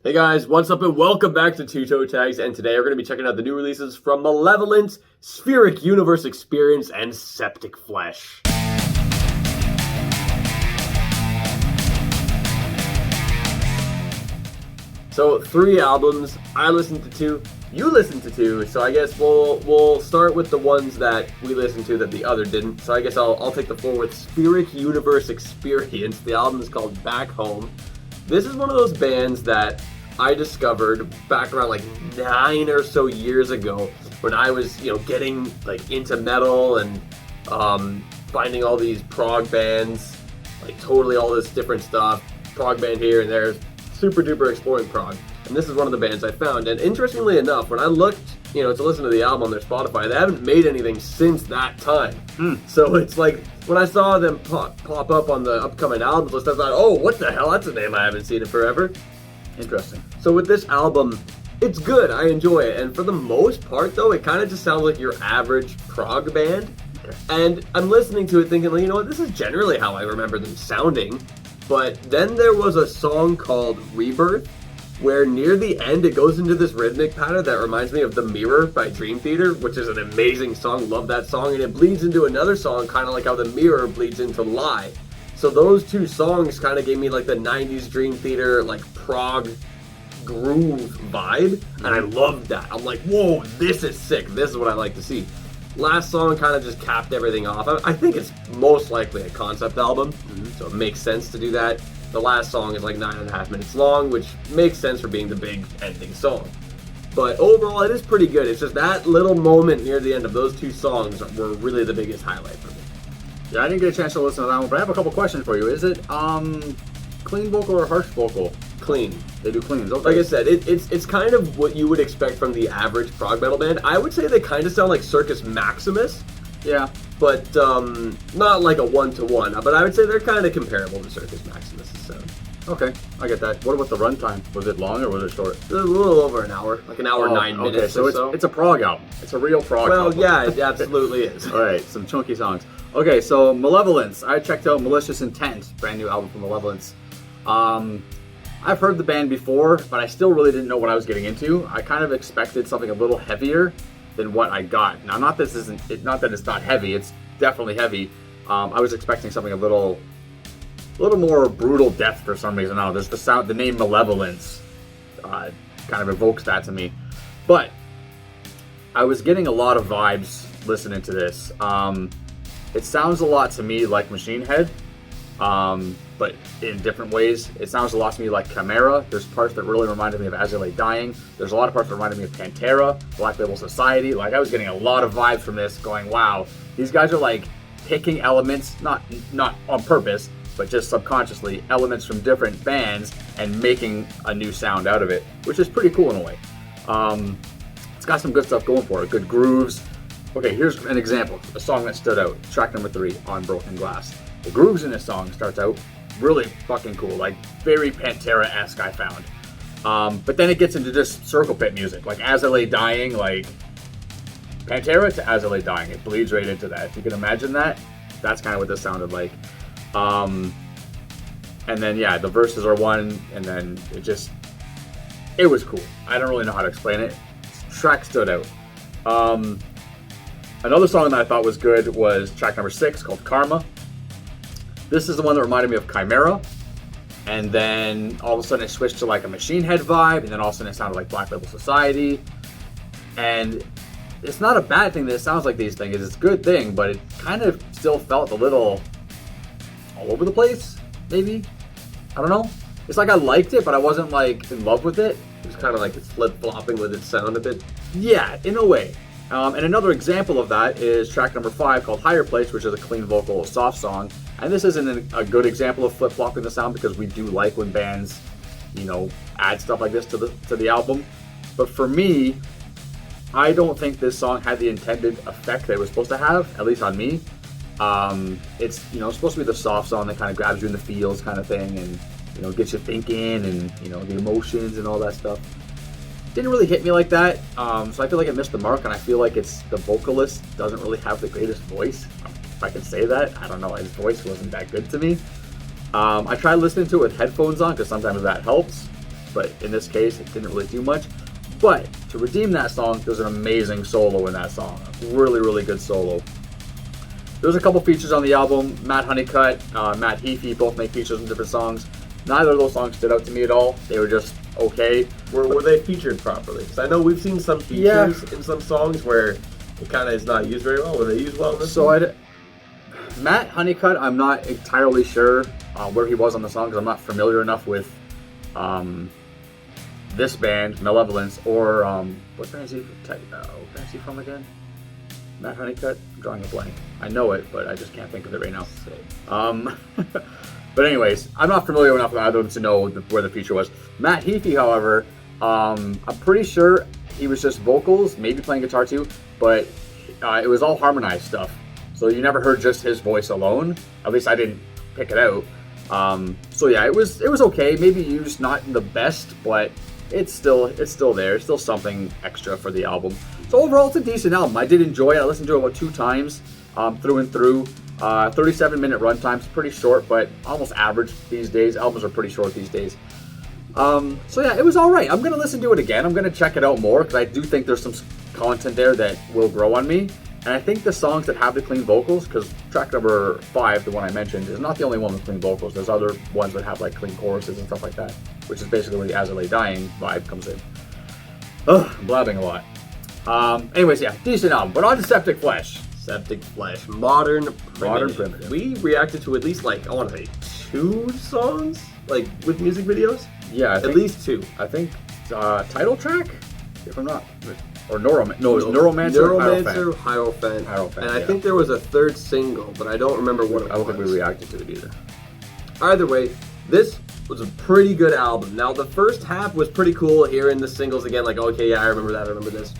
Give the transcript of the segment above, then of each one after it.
Hey guys, what's up and welcome back to Toe Tags, and today we're going to be checking out the new releases from Malevolence, Spheric Universe Experience, and Septicflesh. So 3 albums, I listened to 2, you listened to 2, so I guess we'll start with the ones that we listened to that the other didn't. So I guess I'll take the floor with Spheric Universe Experience. The album is called Back Home. This is one of those bands that I discovered back around like 9 or so years ago when I was, getting like into metal and finding all these prog bands, like totally all this different stuff, prog band here and there, super duper exploring prog. And this is one of the bands I found. And interestingly enough, when I looked, to listen to the album on their Spotify, they haven't made anything since that time. So it's like, when I saw them pop up on the upcoming albums list, I thought, oh, what the hell? That's a name I haven't seen in forever. Interesting. So with this album, it's good. I enjoy it. And for the most part, though, it kind of just sounds like your average prog band. Okay. And I'm listening to it thinking, well, you know what? This is generally how I remember them sounding. But then there was a song called Rebirth, where near the end it goes into this rhythmic pattern that reminds me of The Mirror by Dream Theater, which is an amazing song. Love that song. And it bleeds into another song, kind of like how The Mirror bleeds into Lie. So those 2 songs kind of gave me like the 90s Dream Theater, like prog groove vibe. And I loved that. I'm like, whoa, this is sick. This is what I like to see. Last song kind of just capped everything off. I think it's most likely a concept album, so it makes sense to do that. The last song is like 9.5 minutes long, which makes sense for being the big ending song. But overall, it is pretty good. It's just that little moment near the end of those 2 songs were really the biggest highlight for me. Yeah, I didn't get a chance to listen to that one, but I have a couple questions for you. Is it clean vocal or harsh vocal? Clean. They do cleans. Okay. Like I said, it's kind of what you would expect from the average prog metal band. I would say they kind of sound like Circus Maximus. Yeah. But not like a 1-to-1. But I would say they're kind of comparable to Circus Maximus' sound. Okay, I get that. What about the runtime? Was it long or was it short? A little over an hour, like an hour 9 minutes. Okay, so it's a prog album. It's a real prog album. Well, yeah, it absolutely is. All right, some chunky songs. Okay, so Malevolence. I checked out Malicious Intent, brand new album from Malevolence. I've heard the band before, but I still really didn't know what I was getting into. I kind of expected something a little heavier than what I got. Now, not that it's not heavy. It's definitely heavy. I was expecting something a little more brutal death for some reason. There's the name Malevolence kind of evokes that to me. But I was getting a lot of vibes listening to this. It sounds a lot to me like Machine Head, but in different ways. It sounds a lot to me like Chimera. There's parts that really reminded me of As I Lay Dying. There's a lot of parts that reminded me of Pantera, Black Label Society. Like, I was getting a lot of vibes from this, going, wow, these guys are like picking elements, not on purpose, but just subconsciously, elements from different bands and making a new sound out of it, which is pretty cool in a way. It's got some good stuff going for it, good grooves. Okay, here's an example, a song that stood out, track number 3, On Broken Glass. The grooves in this song starts out really fucking cool, like very Pantera-esque I found. But then it gets into just circle pit music, like As I Lay Dying, like Pantera to As I Lay Dying. It bleeds right into that. If you can imagine that, that's kind of what this sounded like. And then, yeah, the verses are one, and then it was cool. I don't really know how to explain it. Track stood out. Another song that I thought was good was track number 6 called Karma. This is the one that reminded me of Chimera, and then all of a sudden it switched to like a Machine Head vibe, and then all of a sudden it sounded like Black Label Society. And it's not a bad thing that it sounds like these things. It's a good thing, but it kind of still felt a little all over the place, maybe. I don't know. It's like I liked it, but I wasn't like in love with it. It was kind of like it's flip-flopping with its sound a bit. Yeah, in a way. And another example of that is track number 5 called Higher Place, which is a clean vocal, soft song. And this isn't a good example of flip-flopping the sound because we do like when bands, add stuff like this to the album. But for me, I don't think this song had the intended effect that it was supposed to have, at least on me. It's supposed to be the soft song that kind of grabs you in the feels kind of thing, and gets you thinking, and the emotions and all that stuff. Didn't really hit me like that, so I feel like it missed the mark, and I feel like the vocalist doesn't really have the greatest voice, if I can say that. I don't know, his voice wasn't that good to me. I tried listening to it with headphones on, because sometimes that helps, but in this case, it didn't really do much. But to redeem that song, there's an amazing solo in that song. Really, really good solo. There's a couple features on the album. Matt Honeycutt, Matt Heafy both make features in different songs. Neither of those songs stood out to me at all. They were just okay. Were they featured properly? Because I know we've seen some features in some songs where it kind of is not used very well. Were they used well in this one? Matt Honeycutt, I'm not entirely sure where he was on the song because I'm not familiar enough with this band, Malevolence, or what band is he from again? Matt Honeycutt? I'm drawing a blank. I know it, but I just can't think of it right now. But anyways, I'm not familiar enough with either of them to know where the feature was. Matt Heafy, however, I'm pretty sure he was just vocals, maybe playing guitar too, but it was all harmonized stuff. So you never heard just his voice alone. At least I didn't pick it out. So yeah, it was okay. Maybe used not the best, but it's still there. It's still something extra for the album. So overall, it's a decent album. I did enjoy it. I listened to it about 2 times through and through. 37-minute runtime. It's pretty short, but almost average these days. Albums are pretty short these days. So yeah, it was all right. I'm gonna listen to it again. I'm gonna check it out more because I do think there's some content there that will grow on me. And I think the songs that have the clean vocals, because track number 5, the one I mentioned, is not the only one with clean vocals. There's other ones that have like clean choruses and stuff like that, which is basically where the As I Lay Dying vibe comes in. Ugh, I'm blabbing a lot. Anyways, yeah, decent album. But on to Septicflesh. Septicflesh, Modern Primitive. We reacted to at least like, I want to say 2 songs, like with music videos? Yeah, at least 2. I think title track, if I'm not... Or Neuromancer, Hierophant. And I yeah. think there was a 3rd single, but I don't remember what it was. I don't think we reacted to it either. Either way, this was a pretty good album. Now, the first half was pretty cool, hearing the singles again, like, okay, yeah, I remember that, I remember this.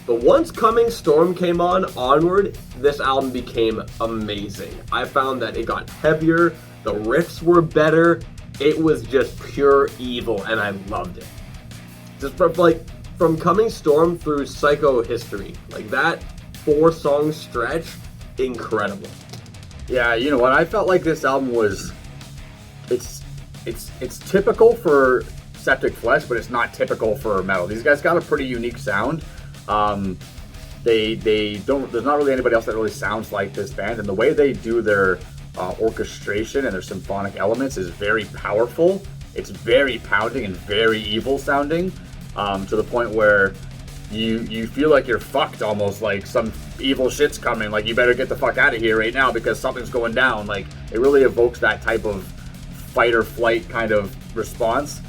But once Coming Storm came onward, this album became amazing. I found that it got heavier, the riffs were better, it was just pure evil, and I loved it. Just from Coming Storm through Psycho History, like that 4-song stretch, incredible. Yeah, you know what? I felt like this album was, it's typical for Septicflesh, but it's not typical for metal. These guys got a pretty unique sound. They don't. There's not really anybody else that really sounds like this band, and the way they do their orchestration and their symphonic elements is very powerful. It's very pounding and very evil sounding. To the point where you feel like you're fucked almost, like some evil shit's coming, like you better get the fuck out of here right now because something's going down. Like it really evokes that type of fight or flight kind of response,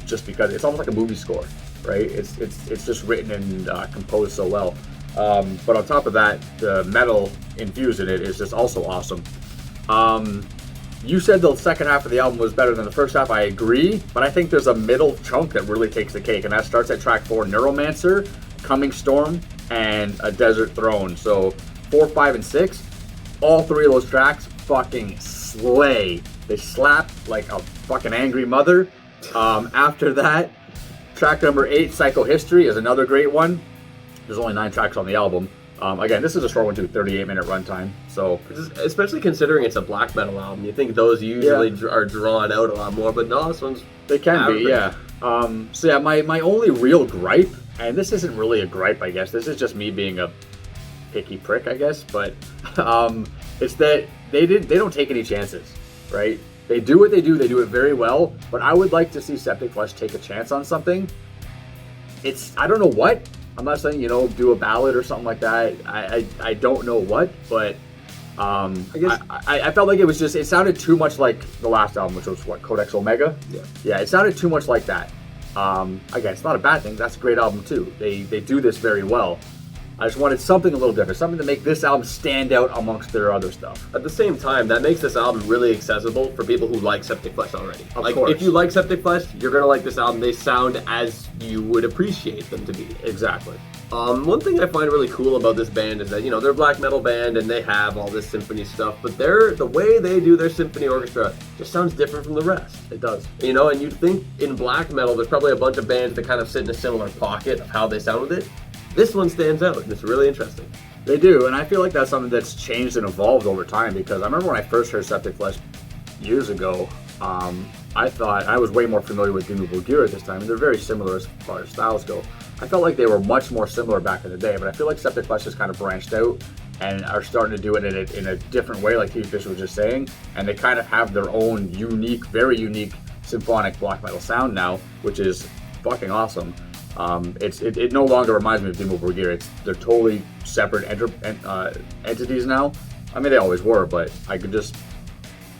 just because it's almost like a movie score, right? It's just written and composed so well. But on top of that, the metal infused in it is just also awesome. You said the second half of the album was better than the first half. I agree, but I think there's a middle chunk that really takes the cake, and that starts at track 4, Neuromancer, Coming Storm, and A Desert Throne. So 4, 5, and 6, all 3 of those tracks fucking slay. They slap like a fucking angry mother. After that, track number 8, Psycho History, is another great one. There's only 9 tracks on the album. Again, this is a short one too, 38-minute runtime. So, especially considering it's a black metal album, you think those usually are drawn out a lot more, but no, this one's they can average. Be, yeah. So yeah, my only real gripe, and this isn't really a gripe, I guess. This is just me being a picky prick, I guess. But it's that they don't take any chances, right? They do what they do it very well. But I would like to see Septicflesh take a chance on something. I don't know what. I'm not saying, do a ballad or something like that. I don't know what, but I guess I felt like it sounded too much like the last album, which was what, Codex Omega? Yeah. Yeah, it sounded too much like that. Again, it's not a bad thing. That's a great album too. They do this very well. I just wanted something a little different, something to make this album stand out amongst their other stuff. At the same time, that makes this album really accessible for people who like Septicflesh already. Of course. If you like Septicflesh, you're gonna like this album. They sound as you would appreciate them to be. Exactly. One thing I find really cool about this band is that, they're a black metal band and they have all this symphony stuff, but the way they do their symphony orchestra just sounds different from the rest. It does. And you'd think in black metal, there's probably a bunch of bands that kind of sit in a similar pocket of how they sound with it. This one stands out, and it's really interesting. They do, and I feel like that's something that's changed and evolved over time, because I remember when I first heard Septicflesh years ago, I thought I was way more familiar with Demo Bulgur at this time, and they're very similar as far as styles go. I felt like they were much more similar back in the day, but I feel like Septicflesh has kind of branched out and are starting to do it in a different way, like TV Fish was just saying, and they kind of have their own unique, very unique symphonic black metal sound now, which is fucking awesome. It no longer reminds me of Demo Bulgur. They're totally separate entities now. I mean, they always were, but I could just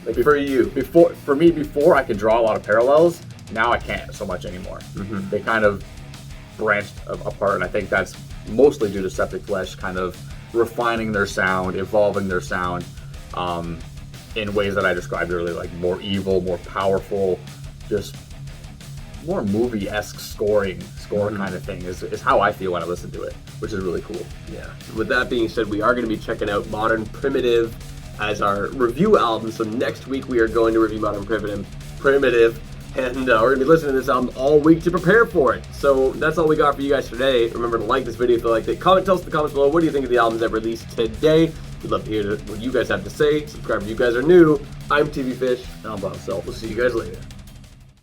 like for me before I could draw a lot of parallels. Now I can't so much anymore. Mm-hmm. They kind of branched apart, and I think that's mostly due to Septicflesh kind of refining their sound, evolving their sound in ways that I described earlier, like more evil, more powerful, just more movie-esque score kind of thing is how I feel when I listen to it, which is really cool. Yeah. With that being said, we are going to be checking out Modern Primitive as our review album. So next week we are going to review Modern Primitive. And we're going to be listening to this album all week to prepare for it. So that's all we got for you guys today. Remember to like this video if you liked it. Tell us in the comments below, what do you think of the albums that released today? We'd love to hear what you guys have to say. Subscribe if you guys are new. I'm TV Fish. And I'm Bob Self. We'll see you guys later.